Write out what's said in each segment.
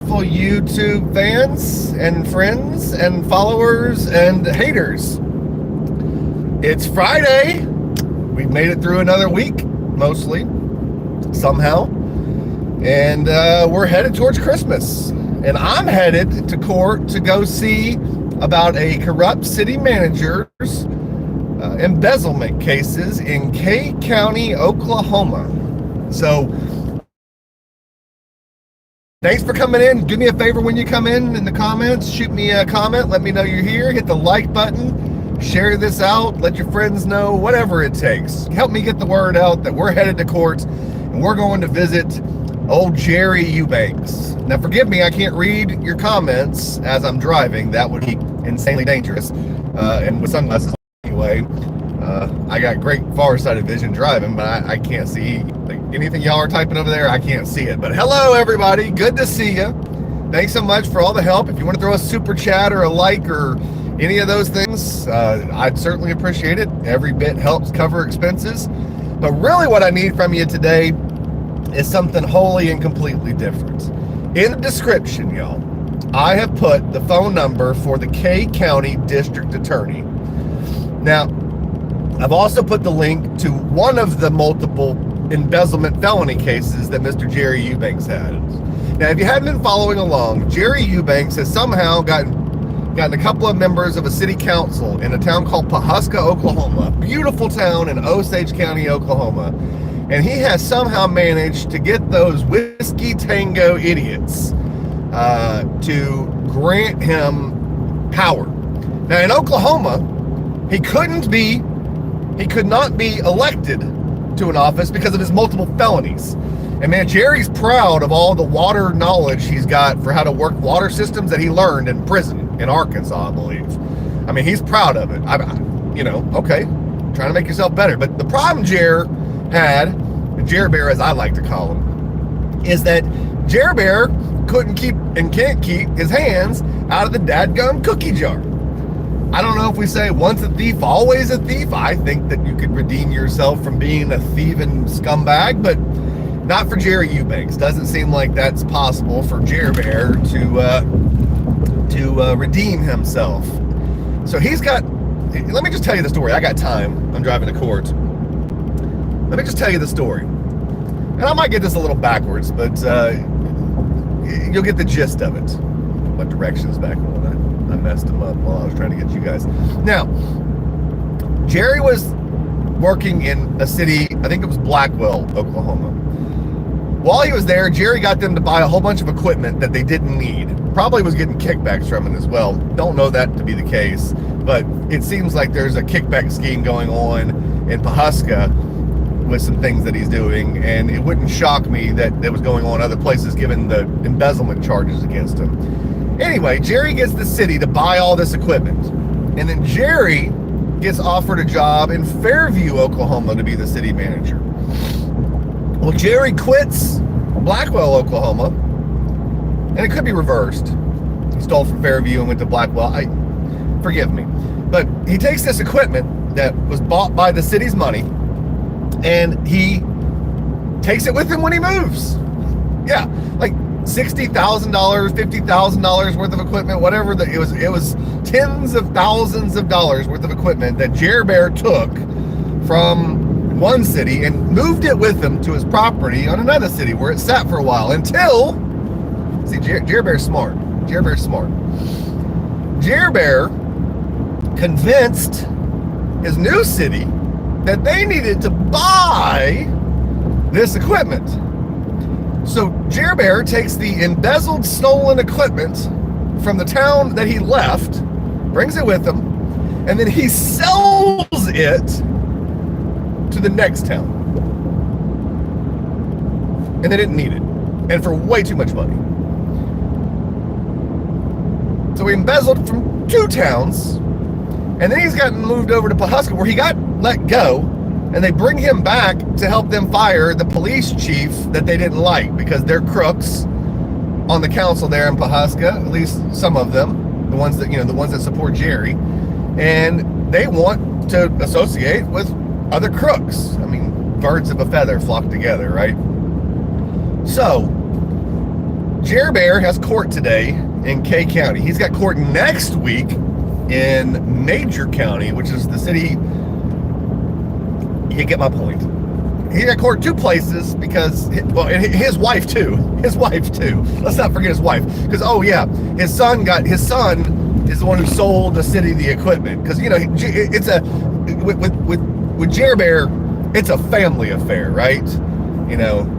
YouTube fans and friends and followers and haters. It's Friday. We've made it through another week, mostly, somehow. And we're headed towards Christmas. And I'm headed to court to go see about a corrupt city manager's embezzlement cases in Kay County, Oklahoma. So, thanks for coming in. Do me a favor when you come in the comments. Shoot me a comment. Let me know you're here. Hit the like button. Share this out. Let your friends know. Whatever it takes. Help me get the word out that we're headed to court and we're going to visit old Jerry Eubanks. Now, forgive me. I can't read your comments as I'm driving. That would be insanely dangerous. And with sunglasses anyway. I got great far-sighted vision driving, but I can't see anything y'all are typing over there. I can't see it. But hello, everybody. Good to see you. Thanks so much for all the help. If you want to throw a super chat or a like or any of those things, I'd certainly appreciate it. Every bit helps cover expenses. But really what I need from you today is something wholly and completely different. In the description, y'all, I have put the phone number for the Kay County District Attorney. Now, I've also put the link to one of the multiple embezzlement felony cases that Mr. Jerry Eubanks had. Now, if you hadn't been following along, Jerry Eubanks has somehow gotten a couple of members of a city council in a town called Pawhuska, Oklahoma, beautiful town in Osage County, Oklahoma, and he has somehow managed to get those whiskey tango idiots to grant him power. Now, in Oklahoma, he could not be elected to an office because of his multiple felonies. And man, Jerry's proud of all the water knowledge he's got for how to work water systems that he learned in prison in Arkansas, I believe. I mean, he's proud of it. Okay, trying to make yourself better. But the problem Jer had, Jer Bear as I like to call him, is that Jer Bear couldn't keep and can't keep his hands out of the dadgum cookie jar. I don't know if we say once a thief, always a thief. I think that you could redeem yourself from being a thieving scumbag, but not for Jerry Eubanks. Doesn't seem like that's possible for Jer Bear to redeem himself. So he's got, let me just tell you the story. I got time. I'm driving to court. Let me just tell you the story. And I might get this a little backwards, but you'll get the gist of it. My directions back on. I messed them up while I was trying to get you guys. Now, Jerry was working in a city, I think it was Blackwell, Oklahoma. While he was there, Jerry got them to buy a whole bunch of equipment that they didn't need. Probably was getting kickbacks from it as well. Don't know that to be the case, but it seems like there's a kickback scheme going on in Pawhuska with some things that he's doing, and it wouldn't shock me that was going on other places given the embezzlement charges against him. Anyway, Jerry gets the city to buy all this equipment. And then Jerry gets offered a job in Fairview, Oklahoma to be the city manager. Well, Jerry quits Blackwell, Oklahoma. And it could be reversed. He stole from Fairview and went to Blackwell. Forgive me. But he takes this equipment that was bought by the city's money and he takes it with him when he moves. Yeah, like $60,000, $50,000 worth of equipment, whatever. It was tens of thousands of dollars worth of equipment that Jer Bear took from one city and moved it with him to his property on another city where it sat for a while until, see, Jer Bear's smart. Jer Bear's smart. Jer Bear convinced his new city that they needed to buy this equipment. So Jer Bear takes the embezzled, stolen equipment from the town that he left, brings it with him, and then he sells it to the next town. And they didn't need it. And for way too much money. So he embezzled from two towns, and then he's gotten moved over to Pawhuska where he got let go. And they bring him back to help them fire the police chief that they didn't like because they're crooks on the council there in Pawhuska, at least some of them, the ones that support Jerry, and they want to associate with other crooks. I mean, birds of a feather flock together, right? So Jerry Bear has court today in K County. He's got court next week in Major County, which is the city. You get my point. He got court two places because, well, and his wife too. His wife too. Let's not forget his wife. Because, oh yeah, his son is the one who sold the city the equipment. Because, you know, it's a, with Jerry Bear, it's a family affair, right? You know,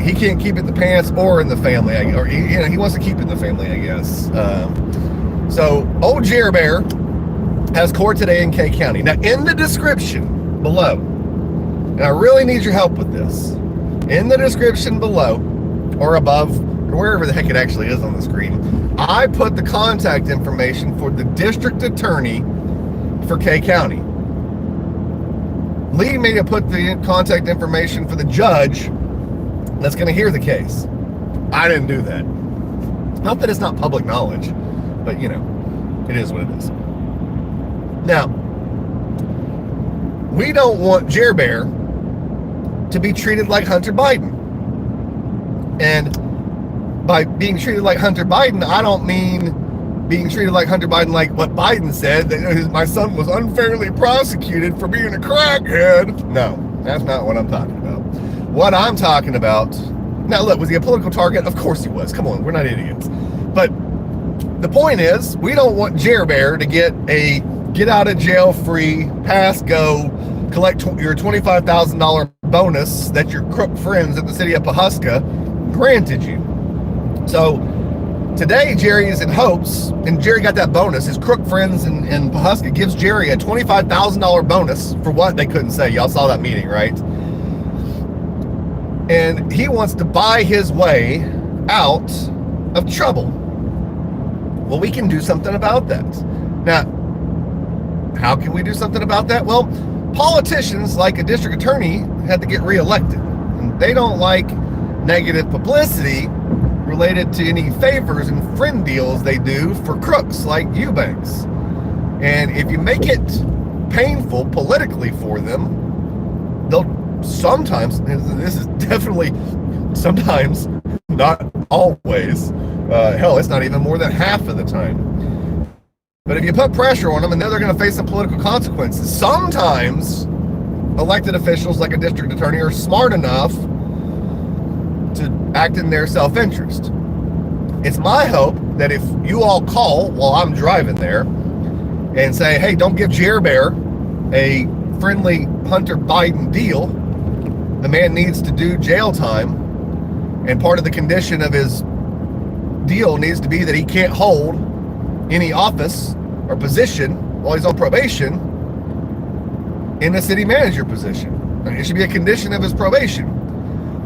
he can't keep it in the pants or in the family, or, you know, he wants to keep it in the family, I guess. So old Jerry Bear has court today in K County. Now, in the description below, and I really need your help with this, in the description below or above, or wherever the heck it actually is on the screen, I put the contact information for the district attorney for K County. Leading me to put the contact information for the judge that's going to hear the case. I didn't do that. Not that it's not public knowledge, but you know, it is what it is. Now, we don't want Jerry Bear to be treated like Hunter Biden. And by being treated like Hunter Biden, I don't mean being treated like Hunter Biden like what Biden said, that my son was unfairly prosecuted for being a crackhead. No, that's not what I'm talking about. What I'm talking about, now look, was he a political target? Of course he was. Come on, we're not idiots. But the point is, we don't want Jerry Bear to get a get out of jail free, pass go, collect your $25,000 bonus that your crook friends at the city of Pawhuska granted you. So today, Jerry is in hopes, and Jerry got that bonus. His crook friends in Pawhuska gives Jerry a $25,000 bonus for what? They couldn't say. Y'all saw that meeting, right? And he wants to buy his way out of trouble. Well, we can do something about that. Now, how can we do something about that? Well, politicians, like a district attorney, had to get reelected. And they don't like negative publicity related to any favors and friend deals they do for crooks like Eubanks. And if you make it painful politically for them, they'll sometimes, this is definitely sometimes, not always, hell, it's not even more than half of the time. But if you put pressure on them, and then they're going to face some political consequences. Sometimes elected officials like a district attorney are smart enough to act in their self-interest. It's my hope that if you all call while I'm driving there and say, hey, don't give Jerry Bear a friendly Hunter Biden deal, the man needs to do jail time, and part of the condition of his deal needs to be that he can't hold any office or position while he's on probation in a city manager position. It should be a condition of his probation.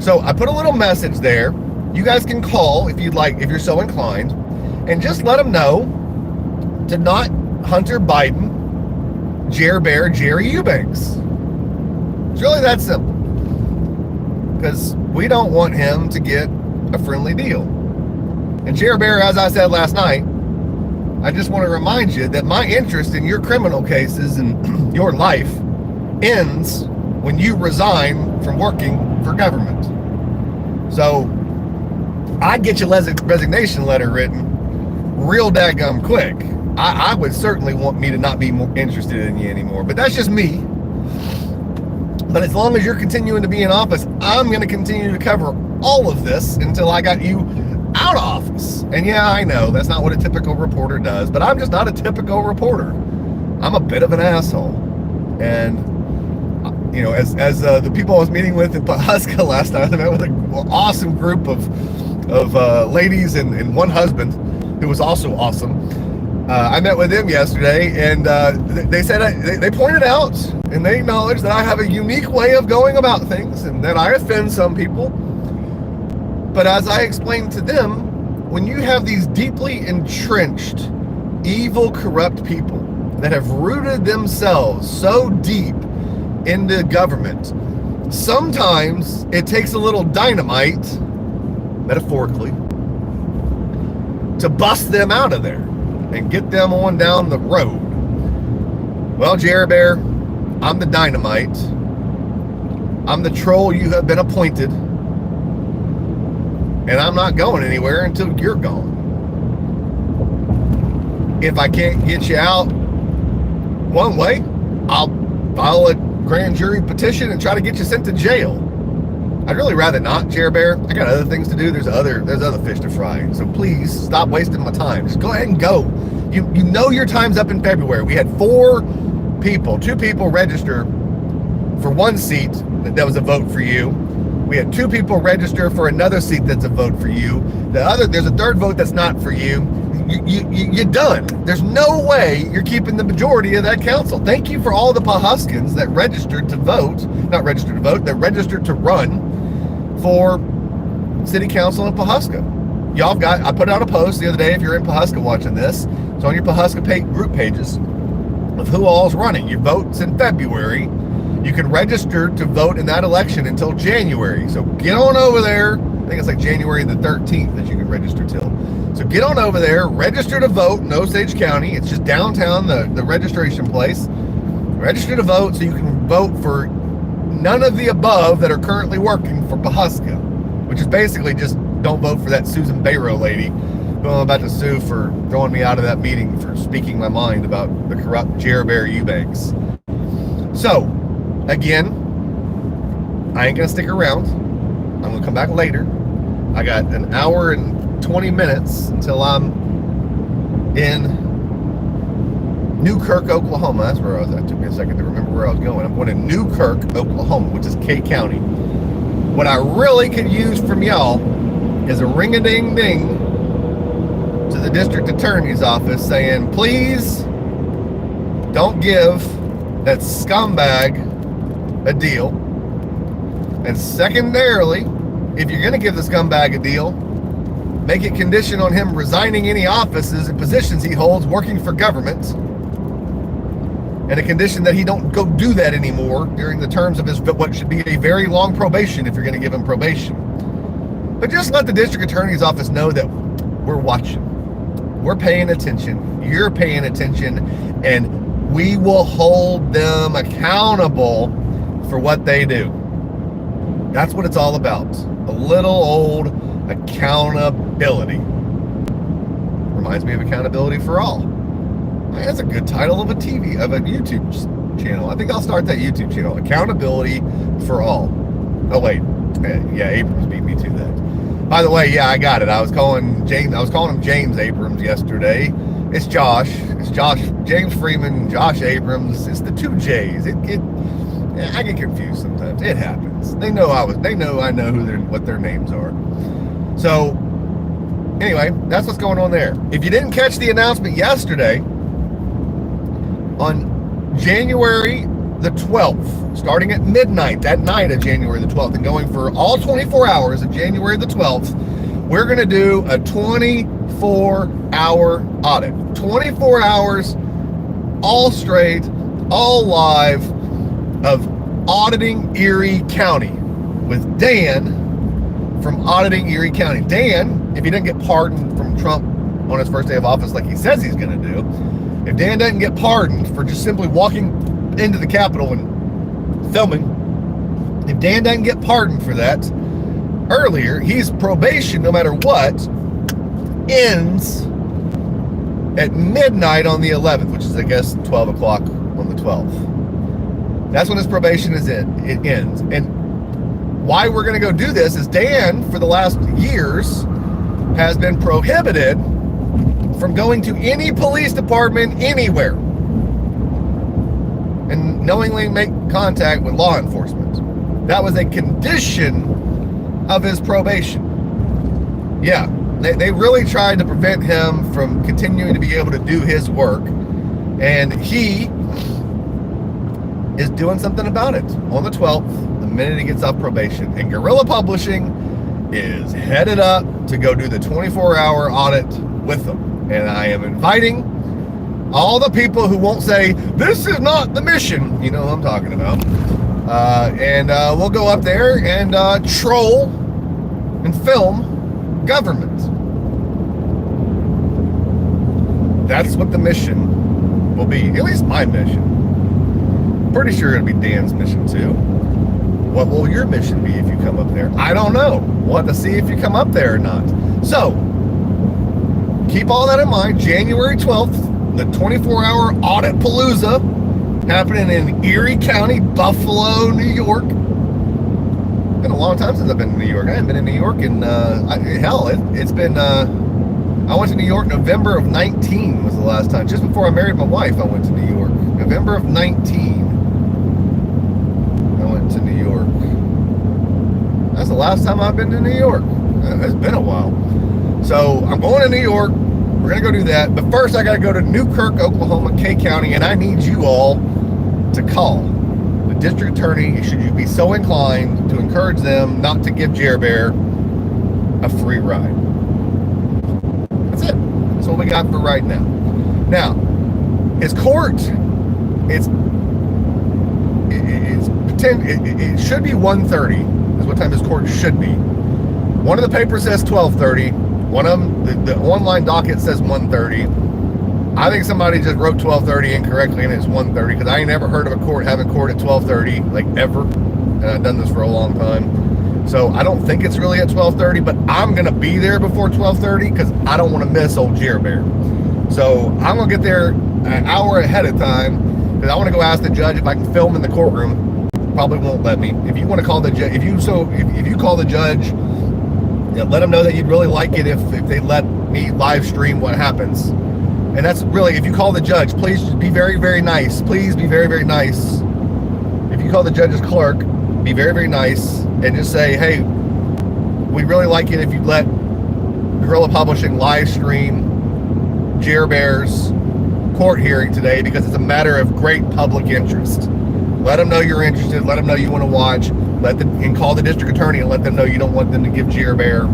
So I put a little message there. You guys can call if you'd like, if you're so inclined, and just let them know to not Hunter Biden, Jerry Bear, Jerry Eubanks. It's really that simple. Because we don't want him to get a friendly deal. And Jerry Bear, as I said last night, I just want to remind you that my interest in your criminal cases and your life ends when you resign from working for government. So I'd get your resignation letter written real daggum quick. I would certainly want me to not be more interested in you anymore, but that's just me. But as long as you're continuing to be in office, I'm going to continue to cover all of this until I got you out of office. And yeah, I know that's not what a typical reporter does, but I'm just not a typical reporter. I'm a bit of an asshole. And you know, as the people I was meeting with in Pawhuska last night, I met with an awesome group of ladies and one husband who was also awesome. I met with them yesterday, and they said they pointed out and they acknowledged that I have a unique way of going about things and that I offend some people. But as I explained to them, when you have these deeply entrenched, evil, corrupt people that have rooted themselves so deep into government, sometimes it takes a little dynamite, metaphorically, to bust them out of there and get them on down the road. Well, Jerry Bear, I'm the dynamite. I'm the troll you have been appointed. And I'm not going anywhere until you're gone. If I can't get you out one way, I'll file a grand jury petition and try to get you sent to jail. I'd really rather not, Chair Bear. I got other things to do. There's other fish to fry. So please stop wasting my time. Just go ahead and go. You know your time's up in February. We had 2 people register for one seat that was a vote for you. We had 2 people register for another seat that's a vote for you. There's a third vote that's not for you. You're done. There's no way you're keeping the majority of that council. Thank you for all the Pawhuskans that registered to vote, not registered to vote, that registered to run for city council in Pawhuska. I put out a post the other day, if you're in Pawhuska watching this, it's on your Pawhuska group pages of who all's running. Your vote's in February. You can register to vote in that election until January. So get on over there. I think it's like January the 13th that you can register till. So get on over there, register to vote in Osage County. It's just downtown, the registration place. Register to vote so you can vote for none of the above that are currently working for Pawhuska, which is basically just don't vote for that Susan Bayrow lady who I'm about to sue for throwing me out of that meeting for speaking my mind about the corrupt Chair Bear Eubanks. So, again, I ain't gonna stick around. I'm gonna come back later. I got an hour and 20 minutes until I'm in Newkirk, Oklahoma. That's where I was at. It took me a second to remember where I was going. I'm going to Newkirk, Oklahoma, which is K County. What I really could use from y'all is a ring-a-ding-ding to the district attorney's office saying, please don't give that scumbag a deal. And secondarily, if you're going to give the scumbag a deal, make it condition on him resigning any offices and positions he holds working for government, and a condition that he don't go do that anymore during the terms of his what should be a very long probation if you're going to give him probation. But just let the district attorney's office know that we're watching, we're paying attention, you're paying attention, and we will hold them accountable for what they do. That's what it's all about. A little old accountability. Reminds me of Accountability for All. That's a good title of a YouTube channel. I think I'll start that YouTube channel. Accountability for All. Oh wait, yeah, Abrams beat me to that. By the way, yeah, I got it. I was calling him James Abrams yesterday. It's Josh. James Freeman, Josh Abrams. It's the 2 J's. I get confused sometimes. It happens. They know I know what their names are. So anyway, that's what's going on there. If you didn't catch the announcement yesterday, on January the 12th, starting at midnight that night of January the 12th and going for all 24 hours of January the 12th, we're going to do a 24-hour audit. 24 hours, all straight, all live, of auditing Erie County with Dan from auditing Erie County. Dan, if he doesn't get pardoned from Trump on his first day of office like he says he's going to do, if Dan doesn't get pardoned for just simply walking into the Capitol and filming, if Dan doesn't get pardoned for that earlier, his probation, no matter what, ends at midnight on the 11th, which is, I guess, 12 o'clock on the 12th. That's when his probation it ends. And why we're going to go do this is Dan, for the last years, has been prohibited from going to any police department anywhere and knowingly make contact with law enforcement. That was a condition of his probation. Yeah, they really tried to prevent him from continuing to be able to do his work, and he is doing something about it on the 12th, the minute he gets off probation. And Guerrilla Publishing is headed up to go do the 24-hour audit with them. And I am inviting all the people who won't say, this is not the mission, you know who I'm talking about. And we'll go up there and troll and film government. That's what the mission will be, at least my mission. Pretty sure it'll be Dan's mission too. What will your mission be if you come up there? I don't know. We'll have to see if you come up there or not. So, keep all that in mind. January 12th, the 24-hour Audit Palooza happening in Erie County, Buffalo, New York. Been a long time since I've been in New York. I haven't been in New York in, it's been, I went to New York November of 19 was the last time. Just before I married my wife, I went to New York. November of 19. I went to New York. That's the last time I've been to New York. It's been a while. So I'm going to New York. We're going to go do that. But first, I got to go to Newkirk, Oklahoma, K County, and I need you all to call the district attorney, should you be so inclined, to encourage them not to give Jer Bear a free ride. That's it. That's what we got for right now. Now, his court, it should be 1:30 is what time his court should be. One of the papers says 12:30. One of them, the online docket says 1:30. I think somebody just wrote 12:30 incorrectly and it's 1:30, because I ain't ever heard of a court having court at 12:30, like ever. And I've done this for a long time. So I don't think it's really at 12:30, but I'm going to be there before 12:30 because I don't want to miss old Jer Bear. So I'm going to get there an hour ahead of time because I want to go ask the judge if I can film in the courtroom. Probably won't let me. If you want to call the judge, if you call the judge, let them know that you'd really like it if they let me live stream what happens. And that's really, if you call the judge, please just be very, very nice. Please be very, very nice. If you call the judge's clerk, be very, very nice and just say, hey, we'd really like it if you'd let Guerrilla Publishing live stream Jer Bear's court hearing today because it's a matter of great public interest. Let them know you're interested. Let them know you want to watch. And call the district attorney and let them know you don't want them to give Jer Bear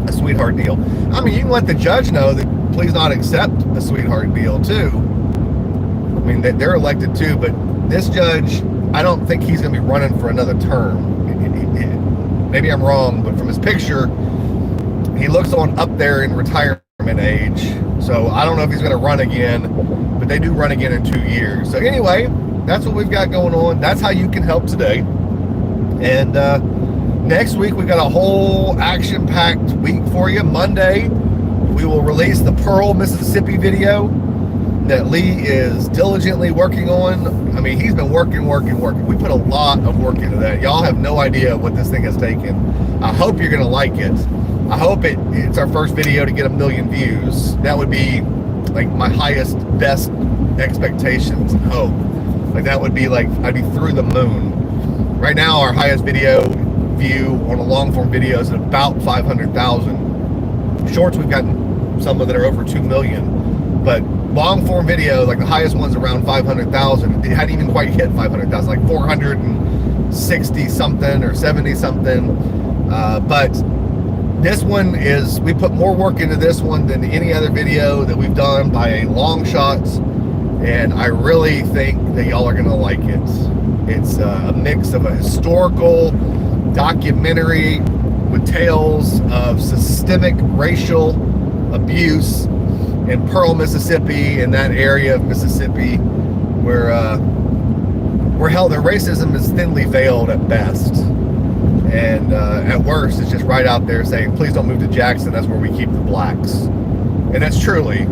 a sweetheart deal. I mean, you can let the judge know that please not accept a sweetheart deal too. I mean, they're elected too, but this judge, I don't think he's going to be running for another term. Maybe I'm wrong, but from his picture, he looks on up there in retirement age. So I don't know if he's going to run again, but they do run again in 2 years. So anyway, that's what we've got going on. That's how you can help today. And next week, we've got a whole action-packed week for you. Monday, we will release the Pearl, Mississippi video that Lee is diligently working on. I mean, he's been working. We put a lot of work into that. Y'all have no idea what this thing has taken. I hope you're going to like it. I hope it's our first video to get 1 million views. That would be like my highest, best expectations and hope. Like that would be like, I'd be through the moon. Right now, our highest video view on a long form video is at about 500,000. Shorts, we've gotten some that are over 2 million. But long form video, like the highest one's around 500,000. It hadn't even quite hit 500,000, like 460 something or 70 something. But this one is, we put more work into this one than any other video that we've done by a long shot. And I really think that y'all are going to like it. It's a mix of a historical documentary with tales of systemic racial abuse in Pearl, Mississippi, in that area of Mississippi where hell, the racism is thinly veiled at best. And at worst, it's just right out there saying, please don't move to Jackson, that's where we keep the blacks. And that's truly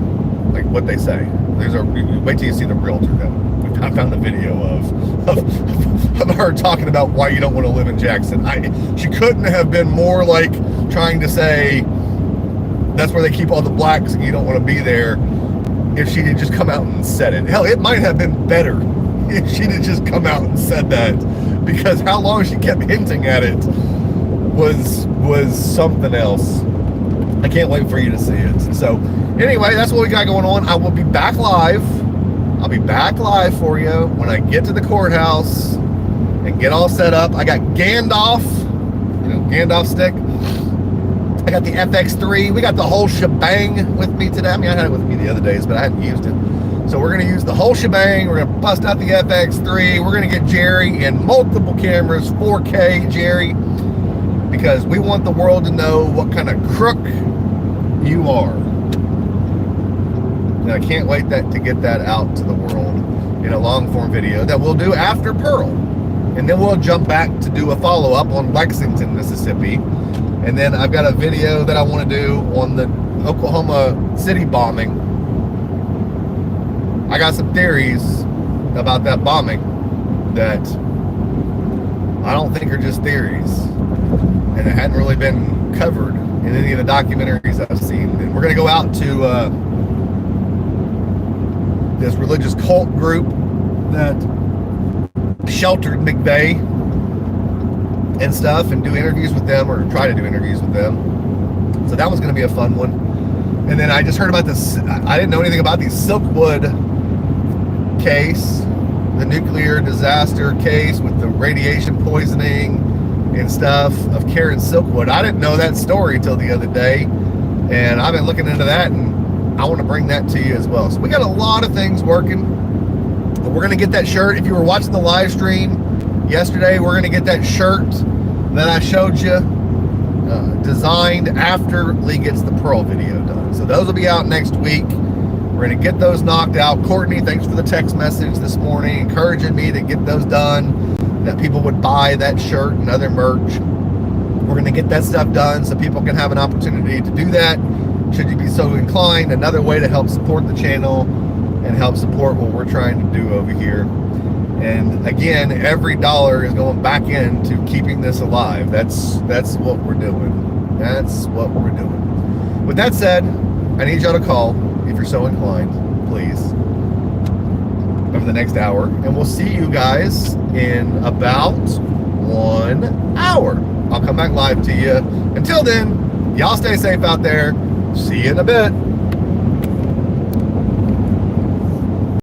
like what they say. Wait till you see the realtor that I found the video of her talking about why you don't want to live in Jackson. She couldn't have been more like trying to say that's where they keep all the blacks and you don't want to be there, if she had just come out and said it. Hell, it might have been better if she'd have just come out and said that, because how long she kept hinting at it was something else. I can't wait for you to see it. So anyway, that's what we got going on. I will be back live. I'll be back live for you when I get to the courthouse and get all set up. I got Gandalf, Gandalf stick. I got the FX3. We got the whole shebang with me today. I mean, I had it with me the other days, but I hadn't used it. So we're going to use the whole shebang. We're going to bust out the FX3. We're going to get Jerry in multiple cameras, 4K Jerry, because we want the world to know what kind of crook you are. And I can't wait to get that out to the world in a long form video that we'll do after Pearl. and then we'll jump back to do a follow-up on Lexington, Mississippi. And then I've got a video that I want to do on the Oklahoma City bombing. I got some theories about that bombing that I don't think are just theories, and it hadn't really been covered in any of the documentaries I've seen. And we're going to go out to this religious cult group that sheltered McVeigh and stuff, and do interviews with them, or try to do interviews with them. So that was going to be a fun one. And then I just heard about this. I didn't know anything about the Silkwood case, the nuclear disaster case with the radiation poisoning and stuff of Karen Silkwood. I didn't know that story till the other day, and I've been looking into that, and I want to bring that to you as well. So we got a lot of things working. We're going to get that shirt. If you were watching the live stream yesterday, we're going to get that shirt that I showed you designed after Lee gets the Pearl video done. So those will be out next week. We're going to get those knocked out. Courtney, thanks for the text message this morning encouraging me to get those done, that people would buy that shirt and other merch. We're going to get that stuff done so people can have an opportunity to do that, should you be so inclined. Another way to help support the channel and help support what we're trying to do over here. And again, every dollar is going back into keeping this alive. That's what we're doing. That's what we're doing. With that said, I need y'all to call, if you're so inclined, please, over the next hour. And we'll see you guys in about 1 hour. I'll come back live to you. Until then, y'all stay safe out there. See you in a bit.